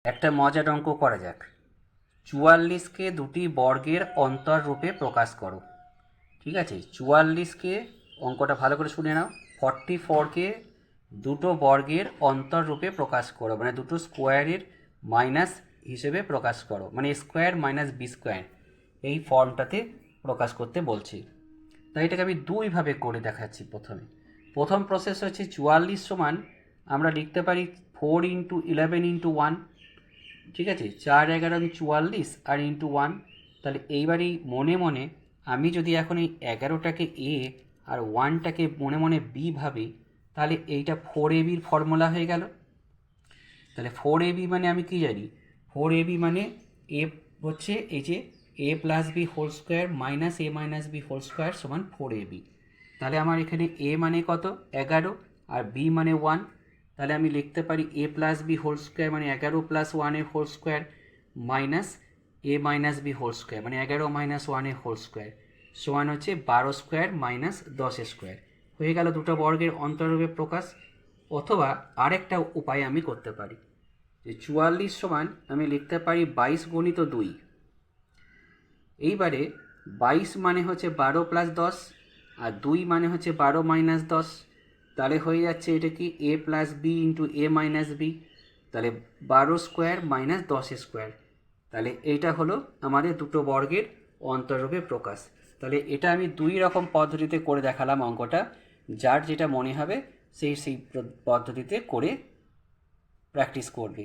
একটা মজার অঙ্ক করা যাক। 44কে দুটি বর্গের অন্তর রূপে প্রকাশ করো। ঠিক আছে, 44কে, অঙ্কটা ভালো করে শুনে নাও, 44কে দুটো বর্গের অন্তর রূপে প্রকাশ করো, মানে দুটো স্কোয়ারের মাইনাস হিসেবে প্রকাশ করো, মানে স্কোয়ার মাইনাস বি স্কোয়ার, এই ফর্মটাতে প্রকাশ করতে বলছি। তাই এটাকে আমি দুইভাবে করে দেখাচ্ছি। প্রথম প্রসেস হচ্ছে 44 সমান আমরা লিখতে পারি 4 × 11 × 1। ঠিক আছে, 4×11 = 44 আর ইন্টু 1। তাহলে এইবারই মনে মনে আমি যদি এখন এই 11টাকে এ আর 1টাকে মনে মনে বি ভাবি, তাহলে এইটা 4ab ফর্মুলা হয়ে গেল। তাহলে 4ab মানে আমি কি জানি, 4ab মানে এ হচ্ছে এই যে a plus B whole square minus a minus B whole square সমান 4ab। তাহলে আমার এখানে a মানে কত, 11, আর b মানে 1। তাহলে আমি লিখতে পারি a plus B whole square মানে 11 + 1 whole square minus a minus B whole square মানে 11 - 1 হোল স্কোয়ার সমান হচ্ছে 12 স্কোয়ার মাইনাস 10 স্কোয়ার। হয়ে গেল দুটো বর্গের অন্তররূপে প্রকাশ। অথবা আরেকটা উপায় আমি করতে পারি, যে 44 সমান আমি লিখতে পারি 22 × 2। এইবারে 22 মানে হচ্ছে 12 + 10, আর 2 মানে হচ্ছে 12 - 10। তাহলে হয়ে যাচ্ছে এটা কি a plus B into a minus B. তাহলে 12 স্কোয়ার মাইনাস 10 স্কোয়ার। তাহলে এইটা হলো আমাদের দুটো বর্গের অন্তররূপে প্রকাশ। তাহলে এটা আমি দুই রকম পদ্ধতিতে করে দেখালাম অঙ্কটা। যার যেটা মনে হবে সেই পদ্ধতিতে করে প্র্যাকটিস করবে।